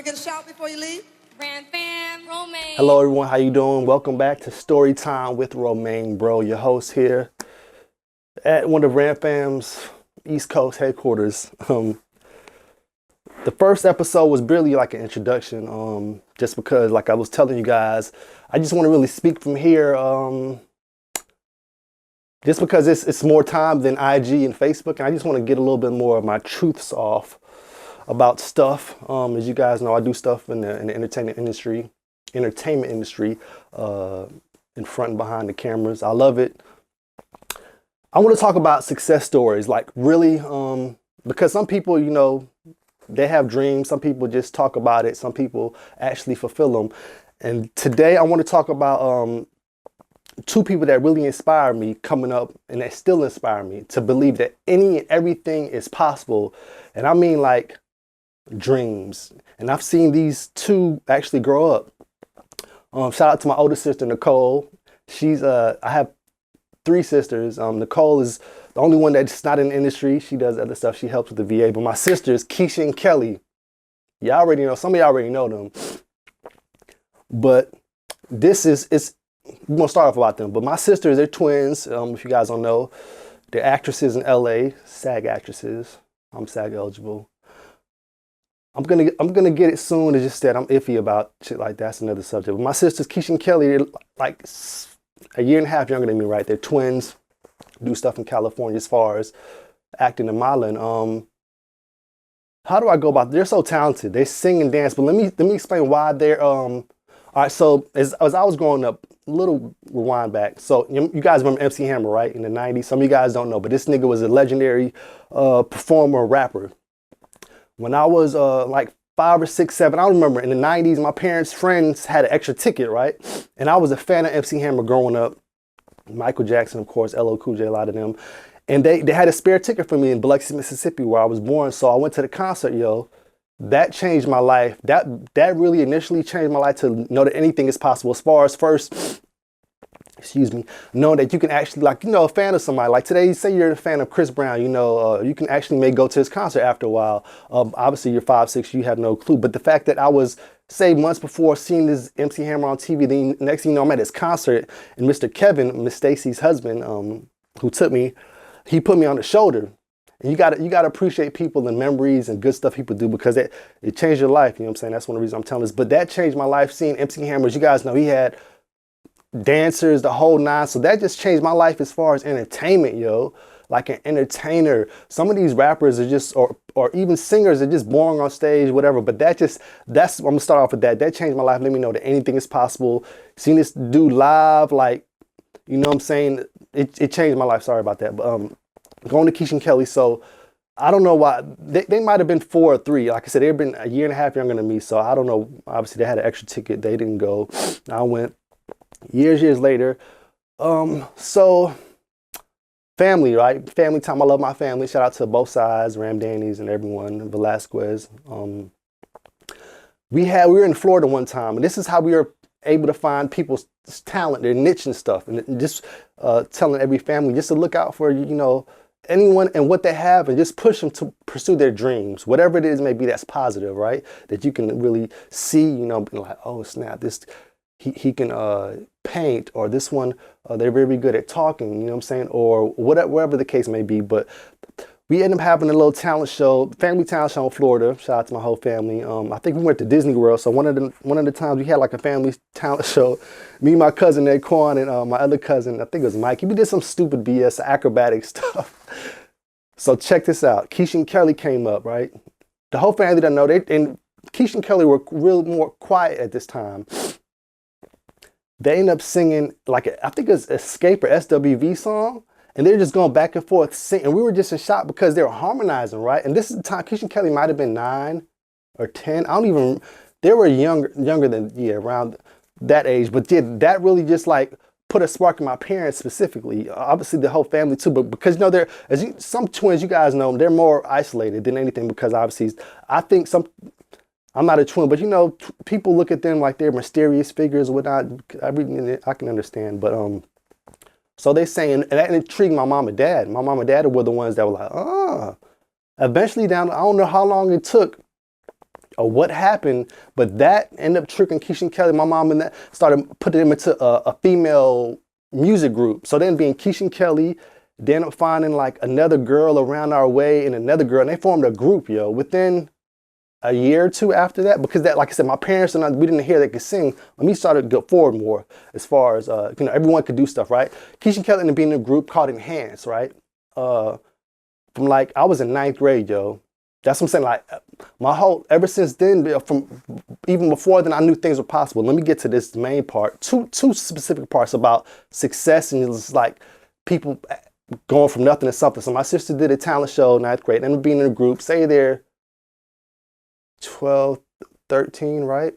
want to get a shout before you leave? Ram fam, Romayne. Hello everyone, how you doing? Welcome back to Storytime with Romayne, bro. Your host here at one of Ram Fam's East Coast headquarters. The first episode was really like an introduction, just because, like I was telling you guys, I just want to really speak from here, just because it's more time than IG and Facebook, and I just want to get a little bit more of my truths off about stuff. As you guys know, I do stuff in the entertainment industry, in front and behind the cameras. I love it. I want to talk about success stories, like really, because some people, you know, they have dreams. Some people just talk about it. Some people actually fulfill them. And today I want to talk about two people that really inspire me coming up, and that still inspire me to believe that any and everything is possible. And I mean like dreams. And I've seen these two actually grow up. Shout out to my older sister, Nicole. I have three sisters. Nicole is the only one that's not in the industry. She does other stuff. She helps with the VA. But my sisters, Keisha and Kelly, y'all already know. Some of y'all already know them. But this is, we're going to start off about them. But my sisters, they're twins. If you guys don't know, they're actresses in LA, SAG actresses. I'm SAG eligible. I'm gonna get it soon. It's just that I'm iffy about shit like that. That's another subject. But my sisters, Keisha and Kelly, they're like a year and a half younger than me, right? They're twins, do stuff in California as far as acting and modeling. How do I go about it? They're so talented. They sing and dance, but let me explain why they're all right. So as I was growing up, a little rewind back. So you guys remember MC Hammer, right? In the 90s. Some of you guys don't know, but this nigga was a legendary performer, rapper. When I was like 5 or 6, 7, I remember in the 90s, my parents' friends had an extra ticket, right? And I was a fan of MC Hammer growing up. Michael Jackson, of course, LL Cool J, a lot of them. And they had a spare ticket for me in Biloxi, Mississippi, where I was born. So I went to the concert, yo. That changed my life. That really initially changed my life, to know that anything is possible. As far as first, knowing that you can actually, like, you know, a fan of somebody. Like today, say you're a fan of Chris Brown, you know, you can actually go to his concert after a while. Obviously, you're 5, 6, you have no clue. But the fact that I was, say, months before seeing this MC Hammer on TV, then next thing you know, I'm at his concert, and Mr. Kevin, Miss Stacy's husband, who took me, he put me on the shoulder. And you gotta appreciate people and memories and good stuff people do, because it changed your life. You know what I'm saying? That's one of the reasons I'm telling this. But that changed my life, seeing MC Hammer. As you guys know, he had dancers, the whole nine. So that just changed my life as far as entertainment, yo. Like an entertainer. Some of these rappers are just, or even singers are just boring on stage, whatever. But that's I'm gonna start off with that. That changed my life. Let me know that anything is possible. Seeing this dude live, like, you know what I'm saying? It changed my life. Sorry about that. But going to Keisha and Kelly. So I don't know why they might have been 4 or 3. Like I said, they've been a year and a half younger than me. So I don't know. Obviously, they had an extra ticket. They didn't go. I went. Years later. So family, right? Family time. I love my family. Shout out to both sides, Ram Danny's and everyone, Velasquez. We were in Florida one time, and this is how we were able to find people's talent, their niche and stuff, and just telling every family just to look out for, you know, anyone and what they have, and just push them to pursue their dreams, whatever it is may be that's positive, right? That you can really see, you know, like, oh snap, this. He can paint, or this one, they're very good at talking, you know what I'm saying? Or whatever the case may be. But we ended up having a little talent show, family talent show in Florida. Shout out to my whole family. I think we went to Disney World. So one of the times we had like a family talent show. Me, my cousin Naquan, and my other cousin, I think it was Mikey. We did some stupid BS acrobatic stuff. So check this out. Keisha and Kelly came up, right? The whole family doesn't know. And Keisha and Kelly were real more quiet at this time. They end up singing like I think it's Escape or SWV song, and they're just going back and forth singing. And we were just in shock because they were harmonizing, right? And this is the time Keisha and Kelly might have been 9 or 10. I don't even. They were younger than, yeah, around that age. But yeah, that really just like put a spark in my parents specifically. Obviously the whole family too, but because, you know, some twins, you guys know, they're more isolated than anything, because obviously I think I'm not a twin, but you know, people look at them like they're mysterious figures or whatnot. I can understand, but so they saying, and that intrigued my mom and dad. My mom and dad were the ones that were like, eventually down, I don't know how long it took, or what happened, but that ended up tricking Keisha and Kelly, my mom, and that started putting them into a female music group. So then being Keisha and Kelly, they ended up finding like another girl around our way and another girl, and they formed a group, yo. Within a year or two after that, because that, like I said, my parents and I, we didn't hear they could sing. When we started to go forward more, as far as everyone could do stuff, right? Keisha and Kelly ended up being in a group called Enhance, right? From like I was in ninth grade, yo. That's what I'm saying. Like my whole ever since then, from even before then, I knew things were possible. Let me get to this main part. Two specific parts about success, and it's like people going from nothing to something. So my sister did a talent show ninth grade, ended up being in a group. Say they're 12, 13, right?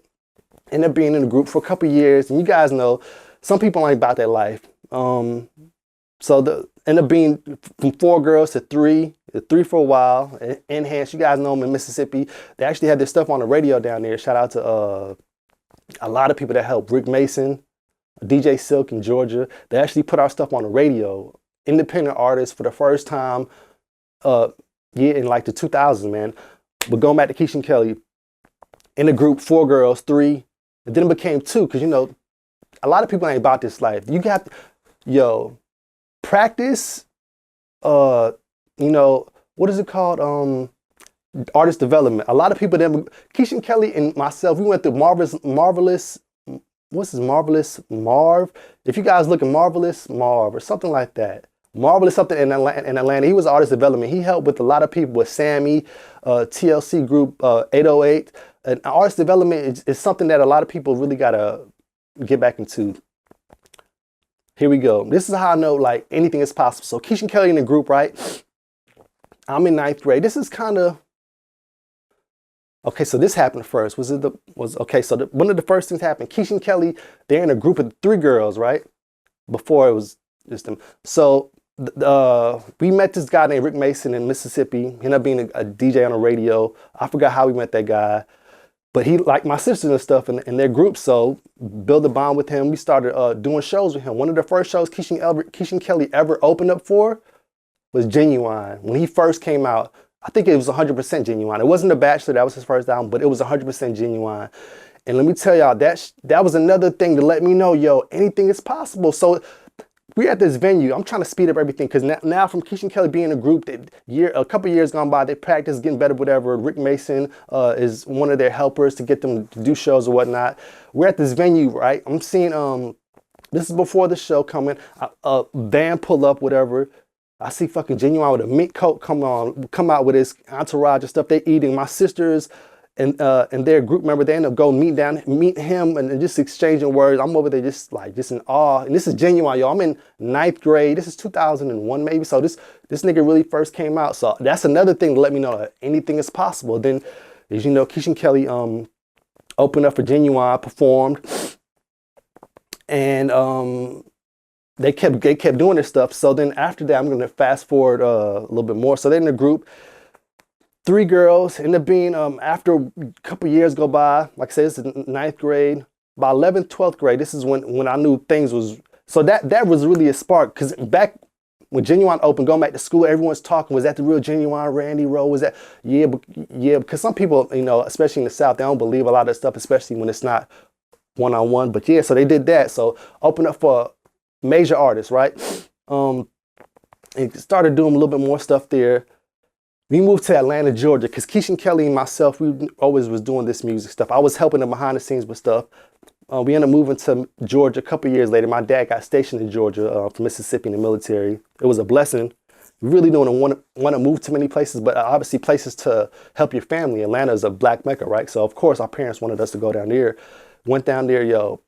Ended up being in a group for a couple years, and you guys know some people ain't about that life. So the ended up being from 4 girls to 3 for a while. Enhanced, you guys know them in Mississippi. They actually had their stuff on the radio down there. Shout out to a lot of people that helped. Rick Mason, DJ Silk in Georgia. They actually put our stuff on the radio. Independent artists for the first time, in like the 2000s, man. But going back to Keisha and Kelly, in the group, 4 girls, 3, and then it became 2, because a lot of people ain't about this life. You got to, practice, what is it called? Artist development. A lot of people, Keisha and Kelly and myself, we went through Marvelous, what's his Marvelous Marv? If you guys look at Marvelous Marv or something like that. Marvelous something in Atlanta. He was artist development. He helped with a lot of people with Sammy, TLC group, 808. And artist development is something that a lot of people really got to get back into. Here we go. This is how I know like anything is possible. So Keisha and Kelly in the group, right? I'm in ninth grade. This is kind of, okay, so this happened first. One of the first things happened. Keisha and Kelly, they're in a group of 3 girls, right? Before it was just them. So we met this guy named Rick Mason in Mississippi. He ended up being a DJ on the radio. I forgot how we met that guy. But he liked my sister and stuff in their group, so built a bond with him. We started doing shows with him. One of the first shows Keisha and Kelly ever opened up for was Genuine. When he first came out, I think it was 100% Genuine. It wasn't The Bachelor, that was his first album, but it was 100% Genuine. And let me tell y'all, that was another thing to let me know, anything is possible. So we're at this venue. I'm trying to speed up everything because now from Keisha and Kelly being in a group, a couple years gone by, they practice getting better, whatever. Rick Mason is one of their helpers to get them to do shows or whatnot. We're at this venue, right? I'm seeing, this is before the show coming, a van pull up, whatever. I see fucking Genuine with a mink coat come out with his entourage and stuff. They eating. My sisters and their group member, they end up going meet him and just exchanging words. I'm over there just in awe. And this is Genuine, yo. I'm in ninth grade. This is 2001 maybe. So this nigga really first came out. So that's another thing to let me know that anything is possible. Then, as you know, Keisha and Kelly opened up for Genuine, performed, and they kept doing their stuff. So then after that, I'm gonna fast forward a little bit more. So they're in the group. 3 girls, end up being, after a couple years go by, like I said, this is ninth grade. By 11th, 12th grade, this is when I knew things was, so that was really a spark. Because back when Genuine opened, going back to school, everyone's talking, was that the real Genuine Randy Rowe? Was that, yeah, because some people, especially in the South, they don't believe a lot of stuff, especially when it's not one-on-one. But yeah, so they did that. So opened up for major artists, right? And started doing a little bit more stuff there. We moved to Atlanta, Georgia, because Keisha and Kelly and myself, we always was doing this music stuff. I was helping them behind the scenes with stuff. We ended up moving to Georgia a couple years later. My dad got stationed in Georgia from Mississippi in the military. It was a blessing. We really don't want to move to many places, but obviously places to help your family. Atlanta is a black mecca, right? So, of course, our parents wanted us to go down there. Went down there, yo.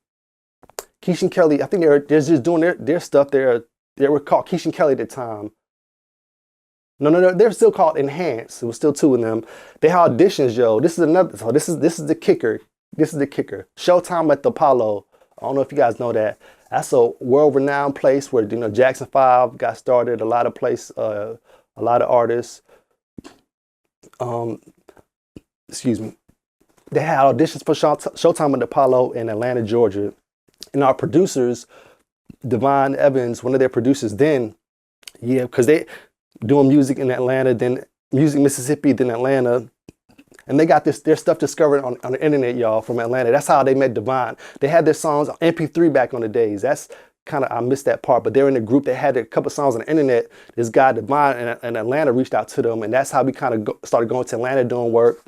Keisha and Kelly, I think they're just doing their stuff. They were called Keisha and Kelly at the time. No, they're still called Enhance. It was still 2 of them. They had auditions, yo. This is another. So this is the kicker. This is the kicker. Showtime at the Apollo. I don't know if you guys know that. That's a world-renowned place where Jackson 5 got started. A lot of artists. Excuse me. They had auditions for Showtime at the Apollo in Atlanta, Georgia, and our producers, Devon Evans, one of their producers, then, yeah, because they doing music in Atlanta, then music Mississippi, then Atlanta. And they got their stuff discovered on the internet, y'all, from Atlanta. That's how they met Divine. They had their songs on MP3 back on the days. That's kind of, I missed that part, but they're in a group that had a couple songs on the internet. This guy Divine in Atlanta reached out to them, and that's how we kind of started going to Atlanta doing work.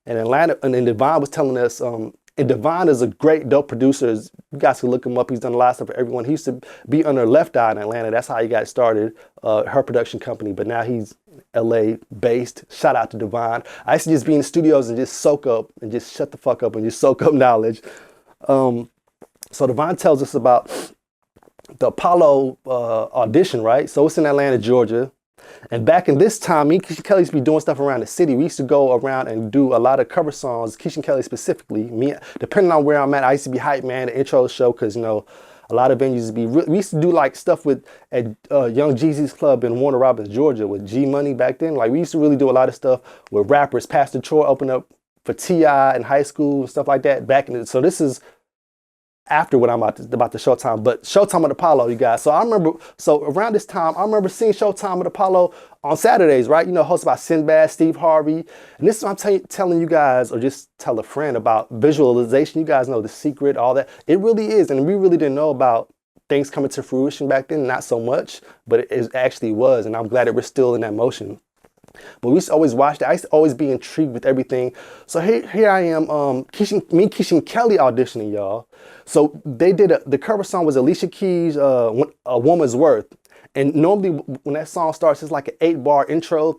And then Divine was telling us, and Divine is a great dope producer. You guys can look him up. He's done a lot of stuff for everyone. He used to be under Left Eye in Atlanta. That's how he got started, her production company. But now he's LA based. Shout out to Divine. I used to just be in the studios and just soak up and just shut the fuck up and just soak up knowledge. So Divine tells us about the Apollo audition, right? So it's in Atlanta, Georgia. And back in this time, me and Keisha Kelly used to be doing stuff around the city. We used to go around and do a lot of cover songs, Keisha Kelly specifically. Me, depending on where I'm at, I used to be hype man, the intro show, because, you know, a lot of venues we used to do like stuff at Young Jeezy's Club in Warner Robins, Georgia, with G Money back then. Like, we used to really do a lot of stuff with rappers. Pastor Troy opened up for T.I. in high school and stuff like that back in the, so this is after what I'm about the Showtime, but Showtime at Apollo, you guys. So I remember, so around this time, I remember seeing Showtime at Apollo on Saturdays, right? You know, hosted by Sinbad, Steve Harvey. And this is what I'm telling you guys, or just tell a friend about visualization. You guys know the secret, all that. It really is. And we really didn't know about things coming to fruition back then, not so much, but it actually was. And I'm glad that we're still in that motion. But we used to always watch that. I used to always be intrigued with everything. So here I am, Keisha and Kelly auditioning, y'all. So they did the cover song was Alicia Keys' A Woman's Worth. And normally when that song starts, it's like an 8-bar intro.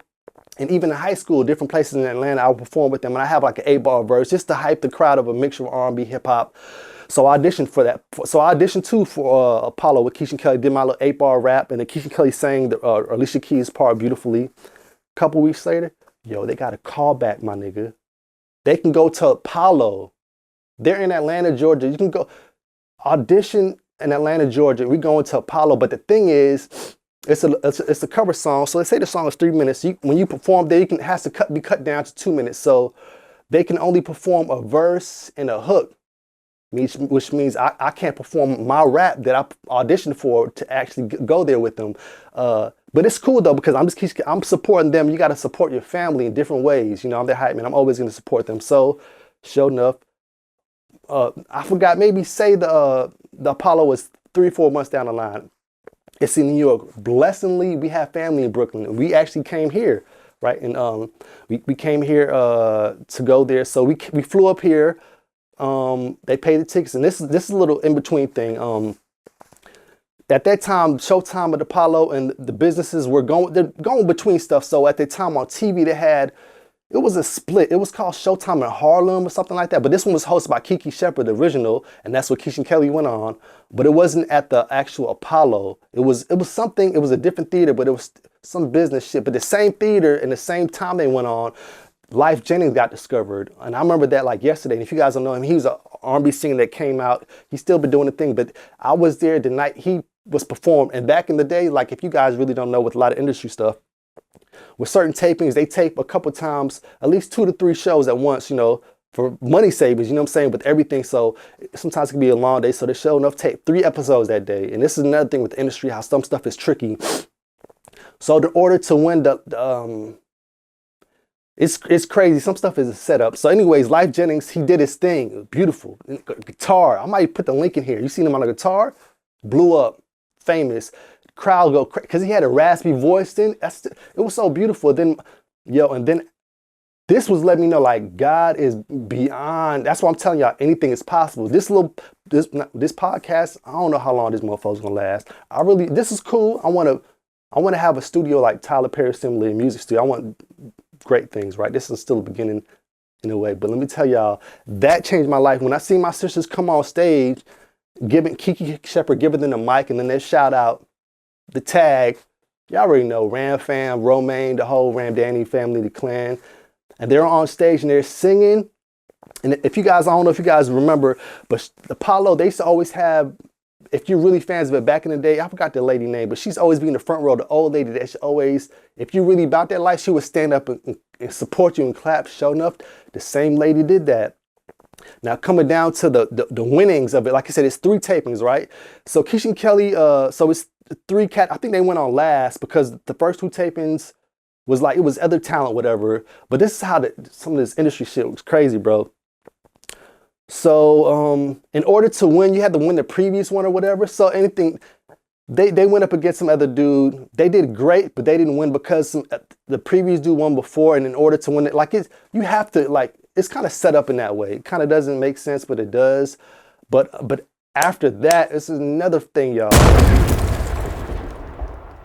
And even in high school, different places in Atlanta, I would perform with them. And I have like an 8-bar verse just to hype the crowd of a mixture of R&B, hip hop. So I auditioned for that. So I auditioned too for Apollo with Keisha and Kelly, did my little 8-bar rap. And then Keisha and Kelly sang the Alicia Keys' part beautifully. Couple weeks later, yo, they got a call back, my nigga. They can go to Apollo. They're in Atlanta, Georgia. You can go audition in Atlanta, Georgia. We going to Apollo, but the thing is, it's a cover song. So let's say the song is 3 minutes. When you perform there, it has to be cut down to 2 minutes. So they can only perform a verse and a hook, which means I can't perform my rap that I auditioned for to actually go there with them. But it's cool though, because I'm supporting them. You got to support your family in different ways. You know, I'm their hype man. I'm always going to support them. So, sure enough, I forgot, maybe say the Apollo was 3 or 4 months down the line. It's in New York. Blessingly, we have family in Brooklyn. We actually came here, right? And we came here to go there. So we flew up here. They paid the tickets, and this is a little in between thing. At that time, Showtime at Apollo and the businesses were they're going between stuff. So at that time on TV, it was a split. It was called Showtime in Harlem or something like that. But this one was hosted by Kiki Shepard, the original, and that's what Keisha and Kelly went on. But it wasn't at the actual Apollo. It was something. It was a different theater, but it was some business shit. But the same theater and the same time they went on, Life Jennings got discovered. And I remember that like yesterday. And if you guys don't know him, he was an R&B singer that came out. He's still been doing the thing. But I was there the night he was performed. And back in the day, like if you guys really don't know with a lot of industry stuff, with certain tapings, they tape a couple times, at least 2 to 3 shows at once, you know, for money savings, you know what I'm saying, with everything. So sometimes it can be a long day. So they show enough tape 3 episodes that day. And this is another thing with the industry, how some stuff is tricky. So in order to win it's crazy. Some stuff is set up. So anyways, Life Jennings, he did his thing. Beautiful. Guitar. I might put the link in here. You seen him on a guitar? Blew up. Famous. Crowd go crazy because he had a raspy voice then. It was so beautiful. Then, and then this was letting me know like God is beyond. That's why I'm telling y'all anything is possible. This podcast, I don't know how long this motherfucker's gonna last. This is cool. I want to have a studio like Tyler Perry Assembly, a music studio. I want great things, right? This is still the beginning in a way. But let me tell y'all, that changed my life. When I see my sisters come on stage, giving Kiki Shepard, giving them the mic, and then they shout out the tag. Y'all already know, Ram Fam, Romayne, the whole Ram Danny family, the clan. And they're on stage and they're singing. And if you guys, I don't know if you guys remember, but Apollo, they used to always have, if you're really fans of it back in the day, I forgot the lady name, but she's always be in the front row, the old lady that she always, if you really about that life, she would stand up and support you and clap. Sure enough, the same lady did that. Now coming down to the winnings of it, like I said, it's 3 tapings, right? So Keisha and Kelly, so it's 3 I think they went on last because the first 2 tapings was like, it was other talent, whatever. But this is how some of this industry shit was crazy, bro. So in order to win, you had to win the previous one or whatever. So anything, they went up against some other dude. They did great, but they didn't win because the previous dude won before. And in order to win it, like you have to, like, it's kind of set up in that way. It kind of doesn't make sense, but it does. But after that, this is another thing, y'all.